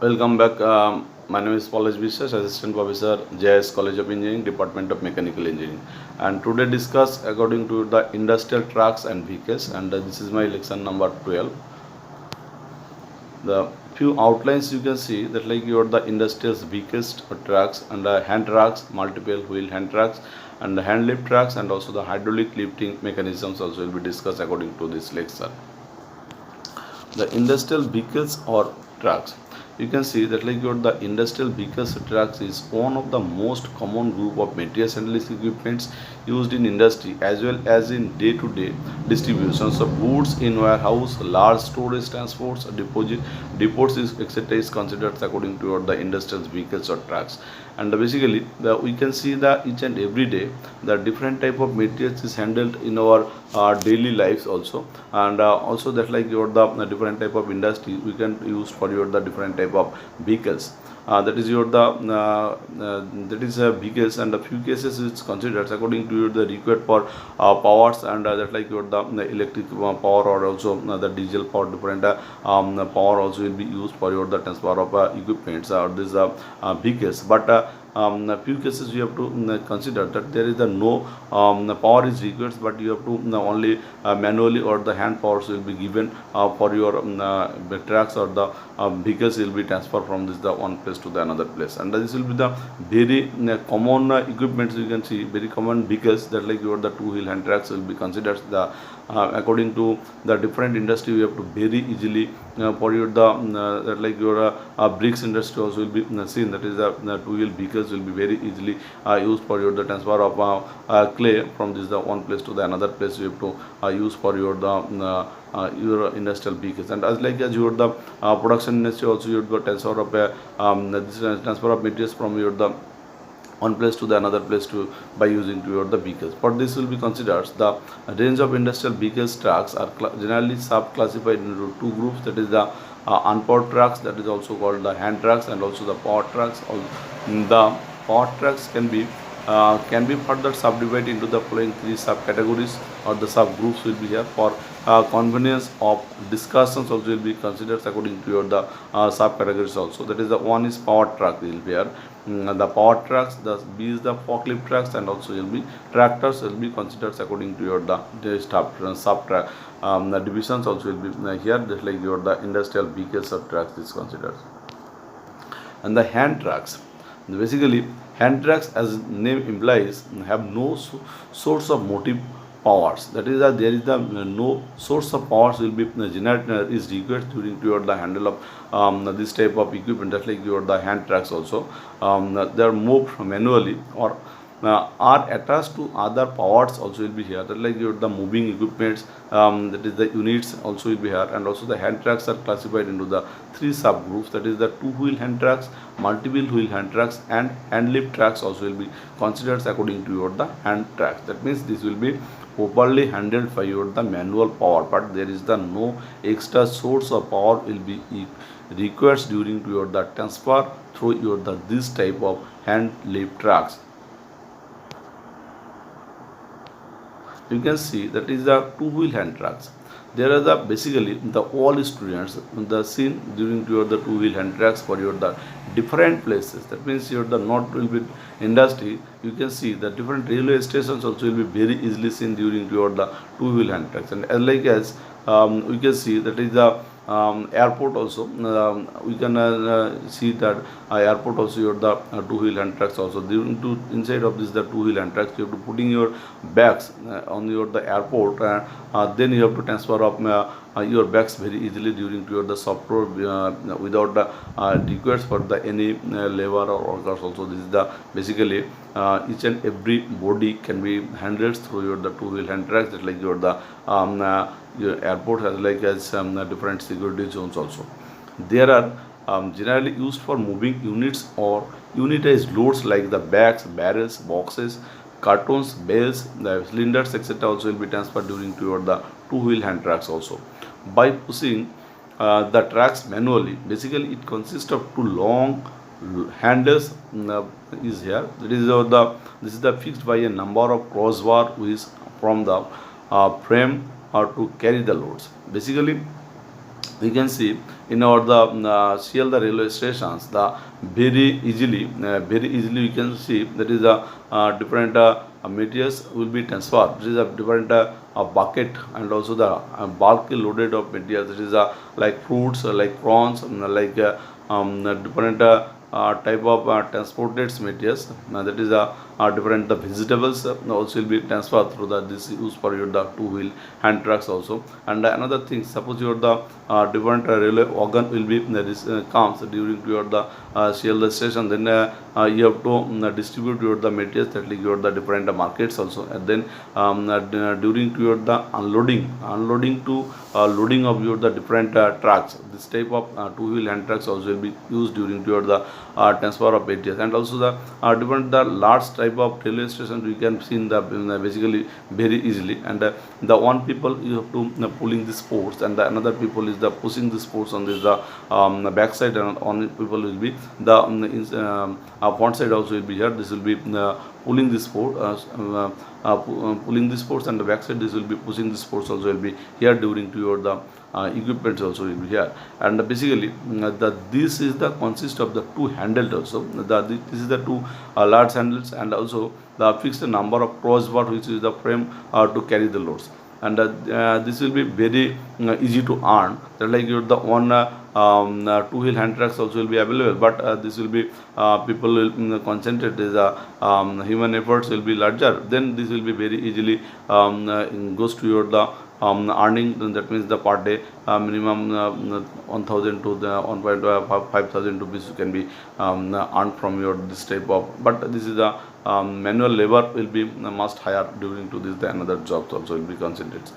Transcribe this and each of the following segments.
Welcome back. My name is Paulaj Biswas, Assistant Professor, JS College of Engineering, Department of Mechanical Engineering. And today discuss according to the industrial trucks and vehicles. And this is my lesson number 12. The few outlines you can see that like you are the industrial vehicles trucks and hand trucks, multiple wheel hand trucks and the hand lift trucks and also the hydraulic lifting mechanisms also will be discussed according to this lecture. The industrial vehicles or trucks, you can see that like your the industrial vehicles trucks is one of the most common group of materials handling equipments used in industry as well as in day-to-day distributions of goods in warehouse, large storage transports, depots is etc is considered according to the industrial vehicles or trucks. And basically we can see the each and every day the different type of materials is handled in our daily lives also. And also that like your the different type of industry we can use for your the different type of vehicles. That is your the that is vehicles, and a few cases it's considered according to your the required for powers, and that like your the electric power or also the diesel power, different power also will be used for your the transfer of equipments or these vehicles. But a few cases you have to consider that there is the no power is required, but you have to only manually or the hand powers will be given for your trucks or the vehicles will be transferred from this the one place to the another place. And this will be the very common equipments you can see, very common vehicles that like your the two wheel hand trucks will be considered the according to the different industry. You have to very easily for your the that like your bricks industry also will be seen, that is the two wheel vehicles will be very easily used for your the transfer of clay from this the one place to the another place. You have to use for your industrial vehicles. And as like as your the production industry also you have got transfer of this transfer of materials from your the one place to the another place to by using to your the vehicles. For this will be considered the range of industrial vehicles trucks are generally sub classified into two groups, that is the unpowered trucks, that is also called the hand trucks, and also the power trucks. The power trucks can be further subdivided into the following three subcategories, or the subgroups will be here for convenience of discussions also will be considered according to your the subcategories also. That is the one is power truck will be here. The power trucks, the B is the forklift trucks, and also will be tractors will be considered according to your the sub track the divisions also will be here, just like your the industrial vehicles or trucks is considered. And the hand trucks, basically hand trucks as name implies have no source of motive powers, that is that there is the no source of powers will be generated is required during toward the handle of this type of equipment, just like your the hand trucks also. They are moved manually or are attached to other powers also will be here, that like your the moving equipments, that is the units also will be here. And also the hand trucks are classified into the three subgroups, that is the two wheel hand trucks, multiple wheel hand trucks, and hand lift trucks also will be considered according to your the hand trucks. That means this will be properly handled by your the manual power, but there is the no extra source of power will be required during to your the transfer through your the this type of hand lift trucks. You can see that is the two wheel hand trucks. There are the basically the all students the seen during your the two wheel hand trucks for your the different places. That means your the not will be industry, you can see the different railway stations also will be very easily seen during your the two wheel hand trucks. And as like as we can see that is the airport also. We can see that airport also your the two wheel hand trucks also during to inside of this the two wheel hand trucks you have to putting your bags on your the airport, then you have to transfer of your bags very easily during to your the software without the request for the any labor or workers also. This is the basically each and every body can be handled through your the two wheel hand trucks, that like your airport has like as different security zones also. There are generally used for moving units or unitized loads like the bags, barrels, boxes, cartons, bales, the cylinders, etc. also will be transferred during to your the two wheel hand trucks also. By pushing the tracks manually, basically it consists of two long handles is here. That is the this is the fixed by a number of crossbar which is from the frame or to carry the loads. Basically we can see in our the CL the railway stations, the very easily we can see that is a different materials will be transferred. This is a different bucket, and also the bulk loaded of materials. This is like fruits, like prawns, different type of transported materials. That is different the vegetables also will be transferred through the this use for your the two wheel hand trucks also. And another thing, suppose your the different railway organ will be this comes during your the CL station, then you have to distribute your the materials that like your the different markets also. And then during to your the unloading to loading of your the different trucks, this type of two wheel hand trucks also will be used during to your the transfer of materials. And also the different the large type of railway station we can see in the basically very easily. And the one people you have to pulling the sports, and the another people is the pushing the sports on this the backside, and on people will be the front side also will be here. This will be pulling the sport pulling the sports, and the backside this will be pushing the sports also will be here during to your the equipments also will be here. And basically this is the consist of the two handles also. This is the two large handles, and also the fixed number of crossbar which is the frame to carry the loads. And this will be very easy to earn. That like your the one two wheel hand trucks also will be available, but this will be people will concentrate. Is human efforts will be larger, then this will be very easily goes to your the earning. That means the per day minimum 1,000 to the 1.5,000 rupees can be earned from your this type of. But this is the manual labor will be much higher during to this. The another jobs also will be concentrated.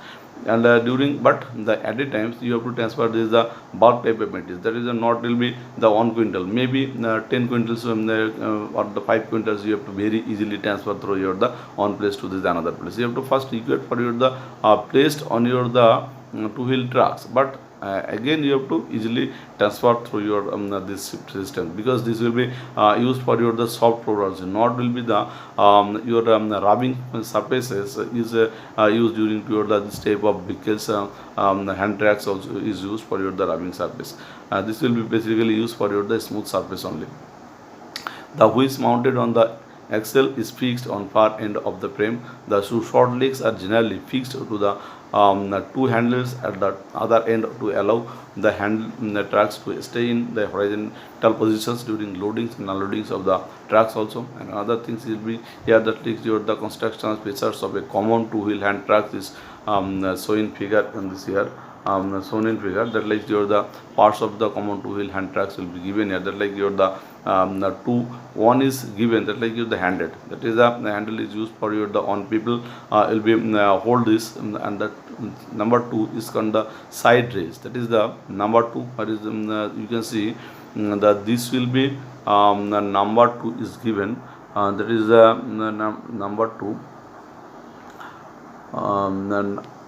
And during, but the at a times you have to transfer this the bulk type of materials. That is not will be the 1 quintal, maybe 10 quintals from the or the 5 quintals you have to very easily transfer through your the one place to this another place. You have to first equate for your the placed on your the two wheel trucks, but again you have to easily transfer through your this system, because this will be used for your the soft road also. Not will be the your rubbing surfaces is used during to your the this type of vehicles. Hand tracks also is used for your the rubbing surface. This will be basically used for your the smooth surface only. The wheels mounted on the axle is fixed on far end of the frame. The short legs are generally fixed to the two handles at the other end to allow the trucks to stay in the horizontal positions during loadings and unloadings of the trucks also. And other things will be here that takes your the construction features of a common two wheel hand truck is shown in figure in this here. Shown in figure, that like your the parts of the common two wheel hand trucks will be given here. That like your the one is given, that like your the handle, that is the handle is used for your the on people will be hold this. And that number 2 is called the side raise. That is the number 2. What is you can see that this will be the number 2 is given. That is the number 2.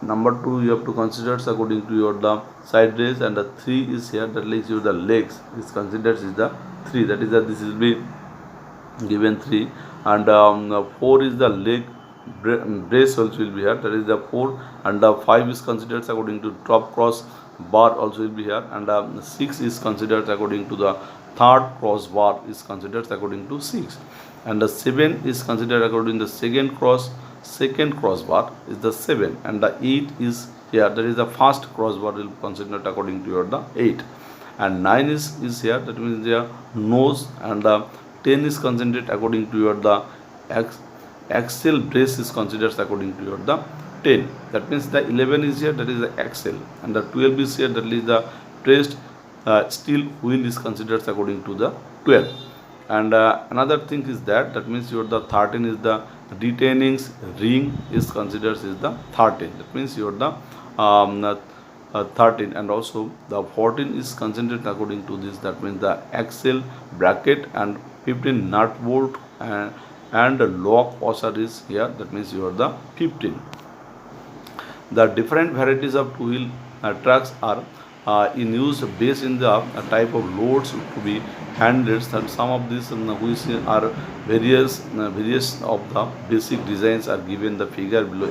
Number 2 you have to consider according to your the side raise, and the 3 is here, that leaves you the legs is considered is the 3. That is that this will be given 3. And 4 is the leg brace also will be here, that is the 4. And 5 is considered according to top cross bar also will be here. And 6 is considered according to the third cross bar is considered according to 6. And the 7 is considered according to the second crossbar is the 7. And the 8 is here, that is the first crossbar will be considered according to your the 8. And 9 is here, that means their nose. And the 10 is considered according to your the axle brace is considered according to your the 10. That means the 11 is here, that is the axle. And the 12 is here, that is the pressed steel wheel is considered according to the 12. And another thing is that means your the 13 is the retaining ring is considered is the 13. That means your the 13. And also the 14 is considered according to this. That means the axle bracket and 15 nut bolt and the lock washer is here. That means you are the 15. The different varieties of two wheel trucks are in use based in the type of loads to be handled, and some of these which are various of the basic designs are given the figure below,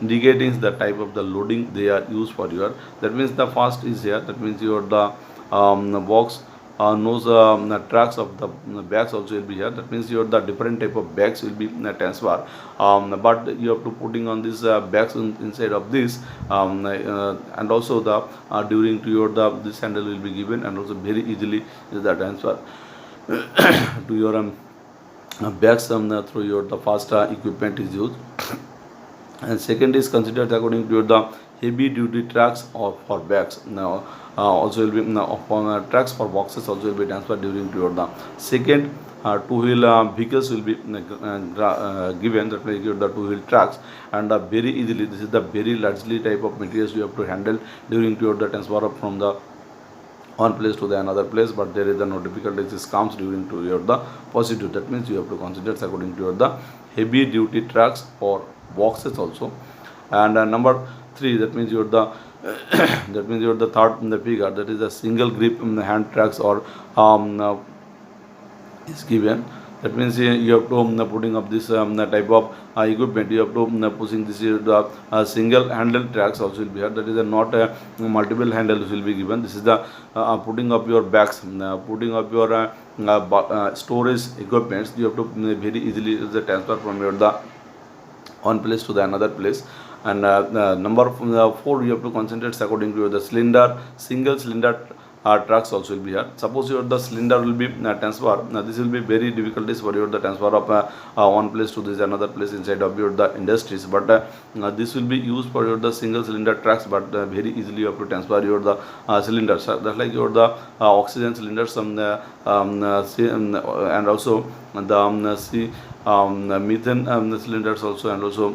indicating the type of the loading they are used for your. That means the first is here, that means your the box knows the tracks of the bags also will be here. That means your the different type of bags will be transfer, but you have to putting on these bags inside of this, and also the during to your the this handle will be given, and also very easily is the transfer to your bags through your the fast equipment is used. And second is considered according to the heavy duty trucks or for bags. Now also will be upon trucks for boxes also will be transferred during to the second. Two-wheel vehicles will be given, that like the two-wheel trucks, and very easily this is the very largely type of materials you have to handle during to the transfer of from the one place to the another place, but there is the no difficulties this comes during to your the procedure. That means you have to consider according to your the heavy duty trucks or boxes also. And number 3, that means your the that means your the third in the figure, that is the single grip in the hand trucks or is given. That means you have to putting up this type of equipment, you have to pushing this the single handle tracks also will be here. That is not multiple handles will be given. This is the putting up your bags, putting up your storage equipments. You have to very easily the transfer from your the one place to the another place. And number 4, you have to concentrate according to the cylinder, single cylinder trucks also will be here. Suppose your the cylinder will be transfer, this will be very difficulties for your the transfer of one place to this another place inside of your the industries, but this will be used for your the single cylinder trucks, but very easily you have to transfer your the cylinders, that's like your the oxygen cylinders, and also the methane cylinders also, and also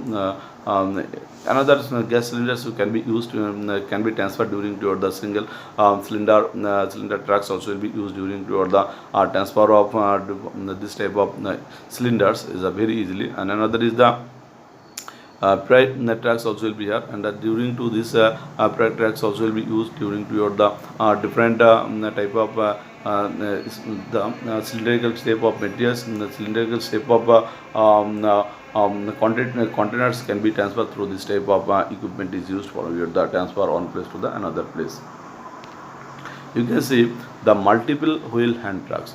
another gas cylinders can be used, can be transferred during to the single cylinder trucks also will be used during to the transfer of this type of cylinders is very easily. And another is the pride tracks also will be here, and during to this pride tracks also will be used during to your the different type of the cylindrical shape of materials, the cylindrical shape of containers can be transferred through this type of equipment is used for your the transfer one place to the another place. You can see the multiple wheel hand trucks,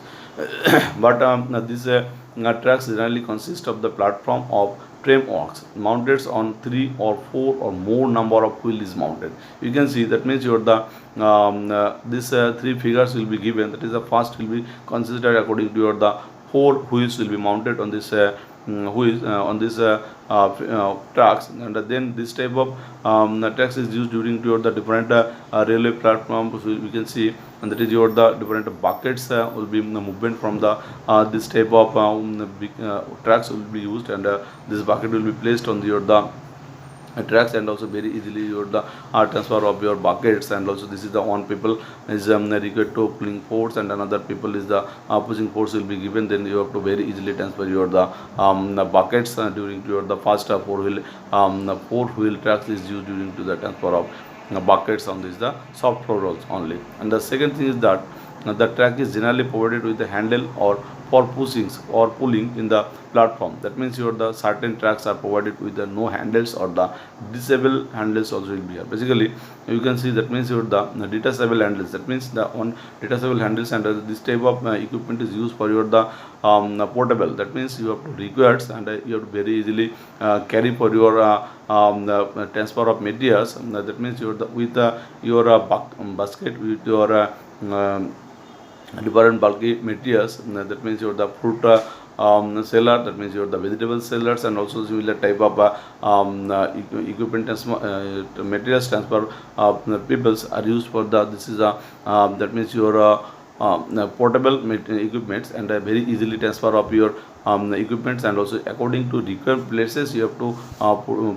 but these trucks generally consist of the platform of frameworks mounted on 3 or 4 or more number of wheel is mounted. You can see that means your the this 3 figures will be given. That is the first will be considered according to your the 4 wheels will be mounted on this wheels on this trucks, and then this type of trucks is used during to your the different railway platforms. So we can see, and that is your the different buckets will be movement from the this type of big trucks will be used, and this bucket will be placed on your the tracks, and also very easily your the transfer of your buckets. And also this is the one people is required to pulling force, and another people is the pushing force will be given. Then you have to very easily transfer your the buckets during to your the first 4-wheel tracks is used during to the transfer of buckets on this the soft floor rolls only. And the second thing is that the track is generally provided with the handle or for pushings or pulling in the platform. That means your the certain tracks are provided with the no handles or the disable handles also will be here. Basically you can see that means your the detachable handles, that means the on detachable handles, and this type of equipment is used for your the portable. That means you have to requires, and you have to very easily carry for your the transfer of materials. That means your the with your basket with your different bulky materials. That means you have the fruit seller, that means you have the vegetable sellers, and also similar type of equipment materials transfer peoples are used for the this is a that means your portable equipments, and very easily transfer of your equipments, and also according to required places you have to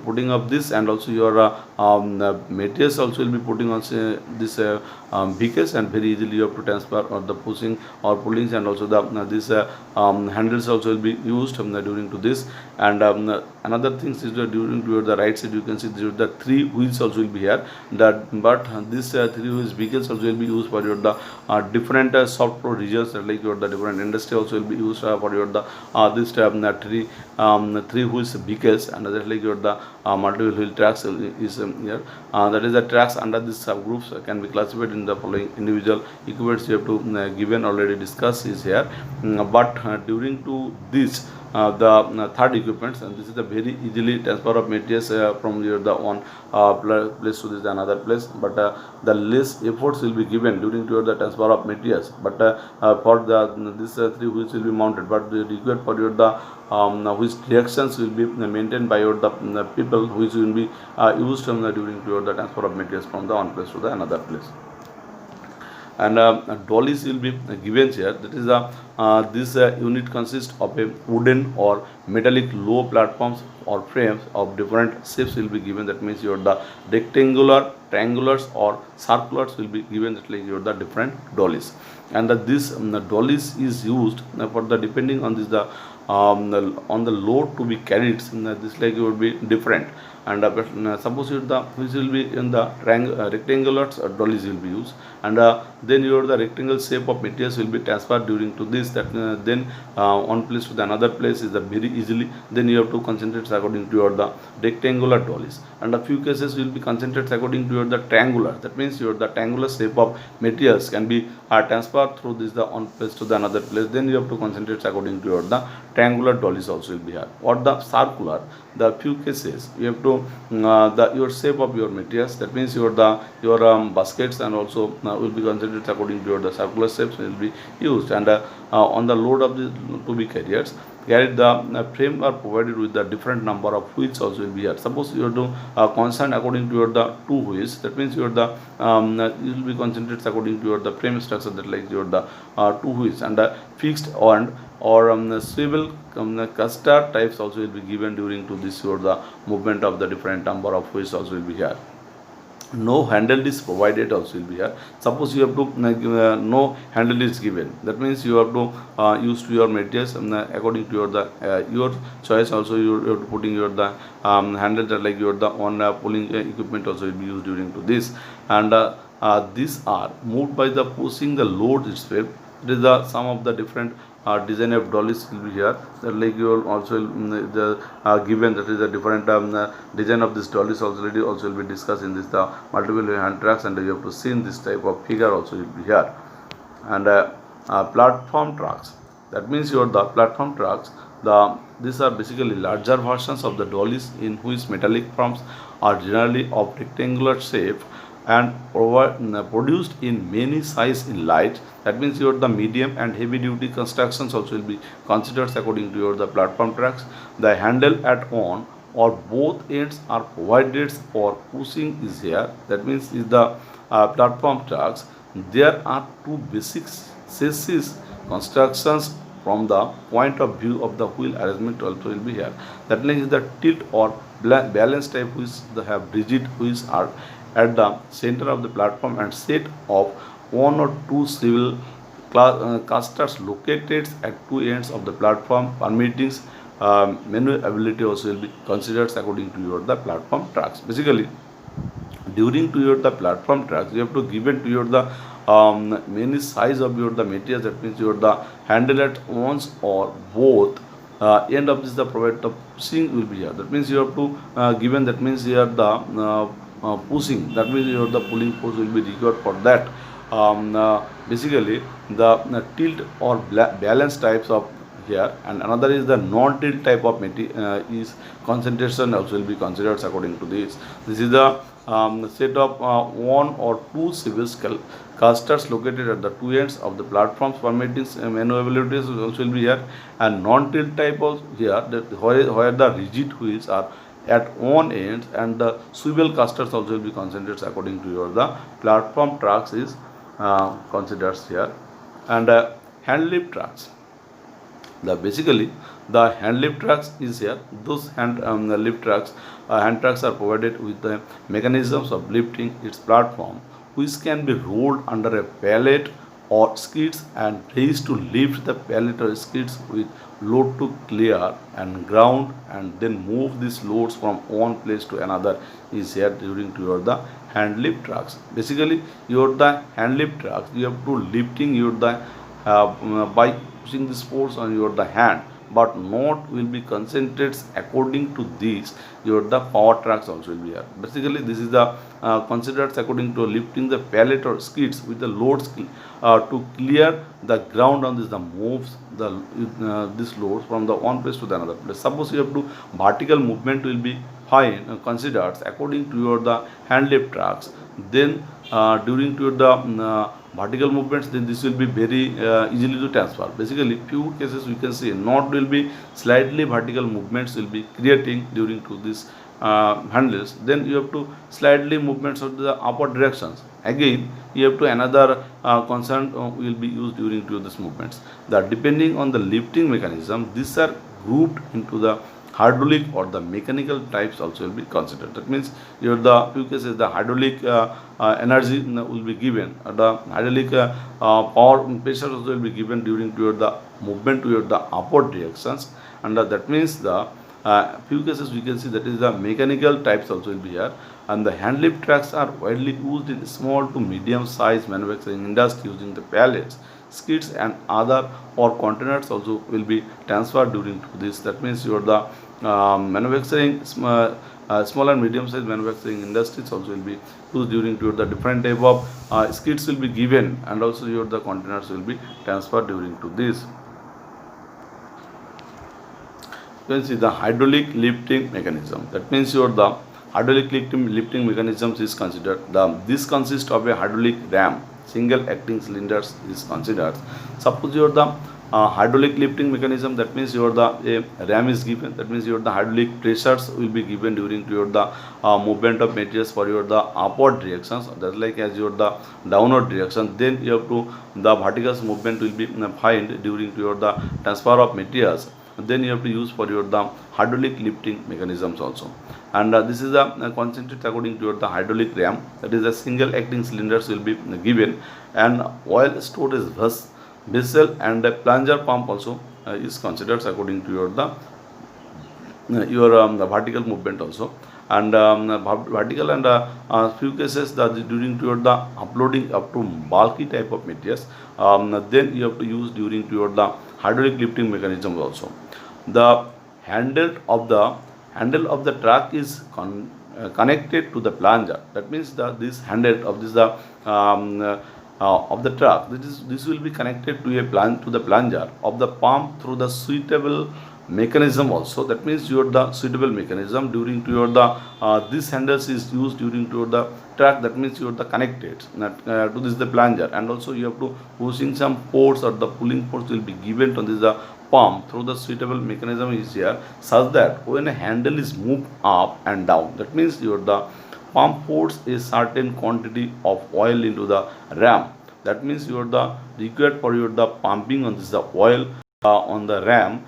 putting up this, and also your materials also will be putting on this vehicles, and very easily you have to transfer or the pushing or pullings, and also the this handles also will be used during to this. And another thing is that during to the right side you can see the three wheels also will be here, that but this three wheels vehicles also will be used for your the different soft pro regions, like your the different industry also will be used for your the this three wheels vehicles, and that like your the multiple wheel tracks is here. That is the tracks under these subgroups can be classified in the following individual equipments you have to given already discussed is here. But during to this the third equipments, and this is the very easily transfer of materials from your the one place to this another place, but the less efforts will be given during to the transfer of materials, but for the this three wheels will be mounted, but the required for your the which reactions will be maintained by your the people which will be used during to your the transfer of materials from the one place to the another place. And dollies will be given here. That is this unit consists of a wooden or metallic low platforms or frames of different shapes will be given. That means your the rectangular, triangulars or circulars will be given, that like your the different dollies. And this dollies is used for the depending on this the on the load to be carried, this like it would be different. And suppose you the which will be in the rectangular dollies will be used, and then your the rectangle shape of materials will be transferred during to this, that then one place to the another place is the very easily, then you have to concentrate according to your the rectangular dollies. And a few cases will be concentrated according to your the triangular, that means your the triangular shape of materials can be transferred through this the one place to the another place, then you have to concentrate according to your the triangular dollies also will be here. Or the circular, the few cases you have to the your shape of your materials, that means your the your baskets and also will be considered according to your the circular shapes will be used. And on the load of the to be carried the frame are provided with the different number of wheels also will be here. Suppose you are to concerned according to your the two wheels, that means your the you will be concentrated according to your the frame structure, that like your the two wheels, and fixed on or swivel cluster types also will be given during to this or the movement of the different number of wheels also will be here. No handle is provided also will be here. Suppose you have to no handle is given, that means you have to use to your materials according to your choice also you have to putting your the handle, that like your the on pulling equipment also will be used during to this. And these are moved by the pushing the load itself. It is the some of the different design of dollies will be here, that like you will also the given, that is a different design of this dollies already also will be discussed in this the multiple hand tracks, and you have to see in this type of figure also will be here. And platform tracks, that means your the platform tracks, these are basically larger versions of the dollies in which metallic forms are generally of rectangular shape and produced in many size in light. That means your the medium and heavy duty constructions also will be considered according to your the platform tracks. The handle at one or both ends are provided for pushing is here, that means is the platform tracks. There are two basic chassis constructions from the point of view of the wheel arrangement also will be here. That means the tilt or balance type wheels, they have rigid wheels are at the center of the platform, and set of one or two civil clusters located at two ends of the platform permitting maneuverability also will be considered according to your the platform tracks. Basically during to your the platform tracks you have to given to your the many size of your the materials, that means your the handle at once or both end of this the provide the pushing will be here, that means you have to given, that means here the pushing, that means your the pulling force will be required for that. Basically the tilt or balance types of here, and another is the non-tilt type of material is concentration also will be considered according to this. This is the set of one or two civil clusters located at the two ends of the platforms permitting maneuverability also will be here. And non-tilt type of here, that where the rigid wheels are at one end and the swivel clusters also will be considered according to your the platform tracks is considered here. And hand lift tracks, The basically the hand lift trucks is here. Those hand trucks are provided with the mechanisms of lifting its platform, which can be rolled under a pallet or skids and raised to lift the pallet or skids with load to clear and ground, and then move these loads from one place to another is here during to your the hand lift trucks. Basically your the hand lift trucks, you have to lifting your the by using this force on your the hand, but not will be concentrated according to this your the power trucks also will be here. Basically this is the considered according to lifting the pallet or skids with the loads to clear the ground on this, the moves the this loads from the one place to the another place. Suppose you have to vertical movement will be fine considered according to your the hand lift trucks, then during to the vertical movements, then this will be very easily to transfer. Basically few cases we can see not will be slightly vertical movements will be creating during to this handles, then you have to slightly movements of the upward directions, again you have to another concern will be used during to this movements. The depending on the lifting mechanism, these are grouped into the hydraulic or the mechanical types also will be considered. That means your the few cases the hydraulic energy will be given, the hydraulic power pressure also will be given during to your the movement to your the upward directions, and that means the few cases we can see that is the mechanical types also will be here. And the hand lift trucks are widely used in small to medium size manufacturing industry using the pallets, skids and other or containers also will be transferred during to this. That means your the manufacturing small and medium size manufacturing industries also will be used during to the different type of skids will be given, and also your the containers will be transferred during to this. You can see the hydraulic lifting mechanism. That means your the hydraulic lifting mechanisms is considered. This consists of a hydraulic ram, single acting cylinders is considered. Suppose you are the hydraulic lifting mechanism, that means you are the a ram is given, that means your the hydraulic pressures will be given during your the movement of materials for your the upward directions, that's like as your the downward direction, then you have to the vertical movement will be find during your the transfer of materials, then you have to use for your the hydraulic lifting mechanisms also. And this is the concentrate according to your the hydraulic ram, that is a single acting cylinders will be given, and oil storage vessel and a plunger pump also is considered according to your the the vertical movement also. And vertical and few cases that during to your the uploading up to bulky type of materials, then you have to use during to your the hydraulic lifting mechanism also. The handle of the truck is connected to the plunger. That means this handle of this of the truck, this will be connected to the plunger of the pump through the suitable mechanism also. That means your the suitable mechanism during to your the this handles is used during to your the truck. That means you are the connected to this the plunger, and also you have to pushing some force or the pulling force will be given to this the pump through the suitable mechanism is here, such that when a handle is moved up and down, that means your the pump pours a certain quantity of oil into the ram. That means you are the required for your the pumping on this the oil on the ram,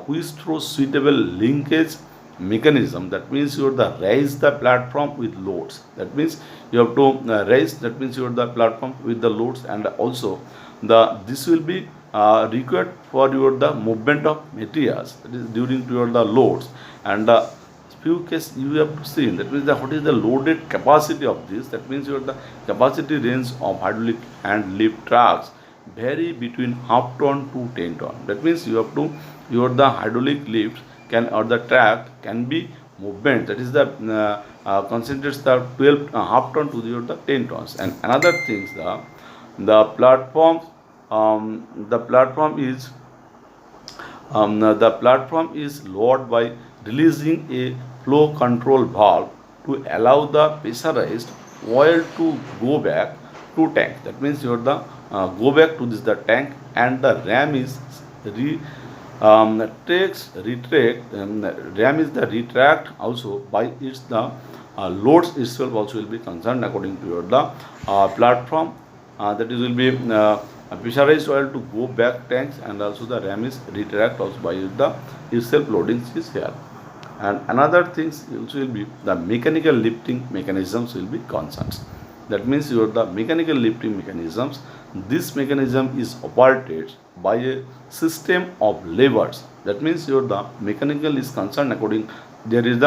which through suitable linkage mechanism. That means you are the raise the platform with loads. That means you have to raise. That means you are the platform with the loads, and also this will be required for your the movement of materials. That is during to your the loads, and few cases you have to see, that means what is the loaded capacity of this. That means your the capacity range of hydraulic and lift trucks vary between half ton to 10 ton. That means you have to your the hydraulic lift can or the track can be movement, that is the concentrates the 12 half ton to your the 10 tons. And another things the platform the platform is lowered by releasing a flow control valve to allow the pressurized oil to go back to tank. That means you are the go back to this the tank, and the ram is ram is the retract also by its the loads itself also will be concerned according to your the platform, that is will be pressurized oil to go back tanks, and also the ram is retract also by the self loading is here. And another things also will be the mechanical lifting mechanisms will be constant. That means your the mechanical lifting mechanisms, this mechanism is operated by a system of levers. That means your the mechanical is concerned according, there is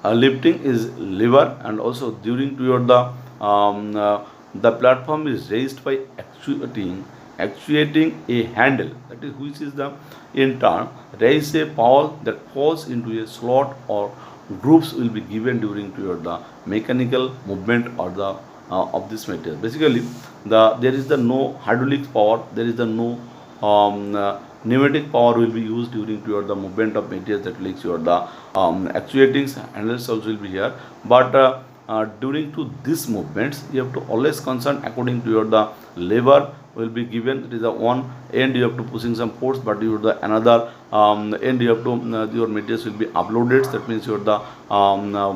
lifting is lever, and also during to your the platform is raised by actuating a handle, that is which is the in turn raise a pole that falls into a slot, or groups will be given during to your the mechanical movement or the of this material. Basically there is the no hydraulic power, there is the no pneumatic power will be used during to your the movement of materials, that leads your the actuating handles also will be here. But during to these movements you have to always concern according to your the lever will be given. It is the one end you have to pushing some force, but you the another end you have to your materials will be uploaded. That means your the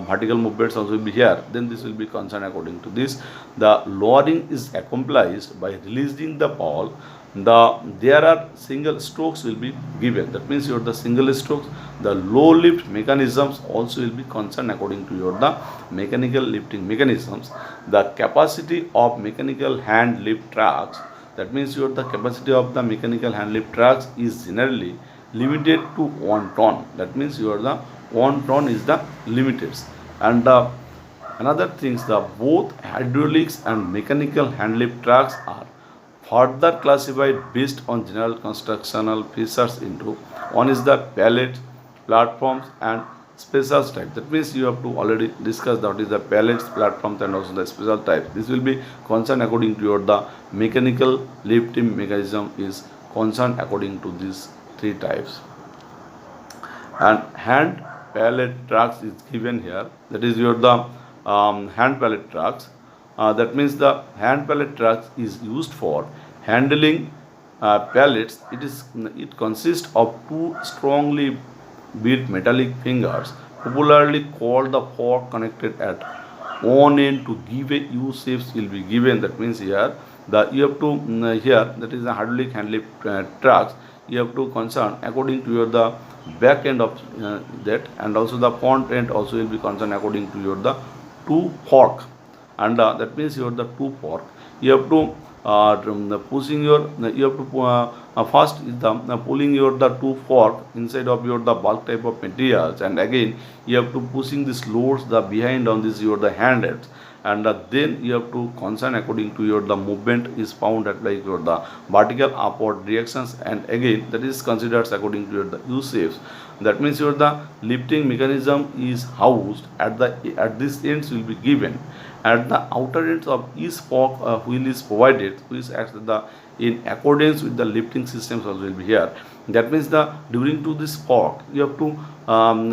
vertical movements also will be here. Then this will be concerned according to this. The lowering is accomplished by releasing the pole. There are single strokes will be given. That means your the single strokes. The low lift mechanisms also will be concerned according to your the mechanical lifting mechanisms. The capacity of mechanical hand lift trucks, that means your the capacity of the mechanical hand lift trucks is generally limited to 1 ton. That means your the 1 ton is the limited. And another things, the both hydraulics and mechanical hand lift trucks are further classified based on general constructional features into, one is the pallet, platforms, and special type. That means you have to already discuss that is the pallets, platforms, and also the special types. This will be concerned according to your the mechanical lifting mechanism is concerned according to these 3 types. And hand pallet trucks is given here. That is your the hand pallet trucks. That means the hand pallet trucks is used for handling pallets. It consists of 2 strongly built metallic fingers, popularly called the fork, connected at one end to give a U shapes will be given. That means here the you have to here, that is the hydraulic hand lift trucks, you have to concern according to your the back end of that, and also the front end also will be concerned according to your the 2 fork. And that means your the 2 fork you have to pushing your you have to first is the pulling your the 2 fork inside of your the bulk type of materials, and again you have to pushing this loads the behind on this your the hand heads, and then you have to concern according to your the movement is found at like your the vertical upward directions, and again that is considered according to your the U shapes. That means your the lifting mechanism is housed at this ends will be given. At the outer ends of each fork wheel is provided, which acts in accordance with the lifting systems also will be here. That means the during to this fork you have to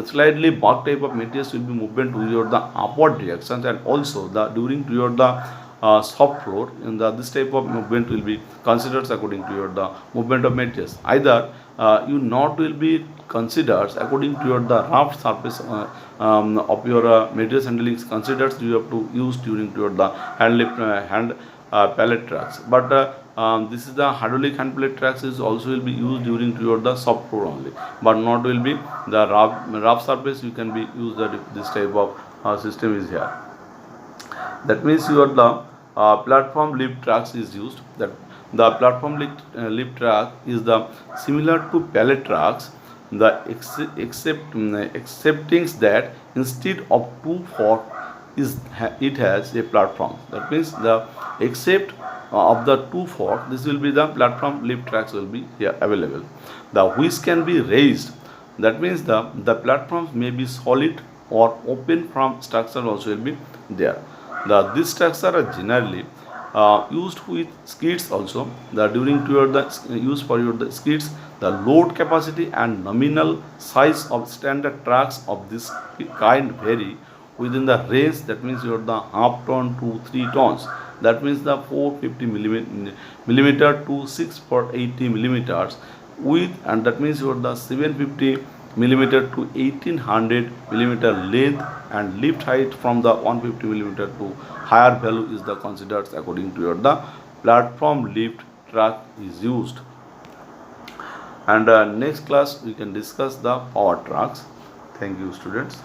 slightly bulk type of materials will be movement to your the upward directions, and also the during to your the soft floor in the this type of movement will be considered according to your the movement of materials. Either you not will be considered according to your the rough surface of your materials handling is considered you have to use during to your the hand pallet trucks. But this is the hydraulic hand pallet trucks is also will be used during to your the soft floor only, but not will be the rough surface you can be used that this type of system is here. That means your the platform lift trucks is used. That the platform lift truck is the similar to pallet trucks, the excepting that instead of 2 fork it has a platform. That means the except of the 2 fork, this will be the platform lift tracks will be here available. The which can be raised. That means the platforms may be solid or open from structure also will be there. These structure are generally used with skids also. During to your the use for your the skids, the load capacity and nominal size of standard trucks of this kind vary within the range. That means your the half ton to 3 tons. That means the 450 millimeter to 680 millimeters width, and that means your the 750 millimeter to 1800 millimeter length, and lift height from the 150 millimeter to higher value is the considered according to your the platform lift truck is used. And next class we can discuss the power trucks. Thank you, students.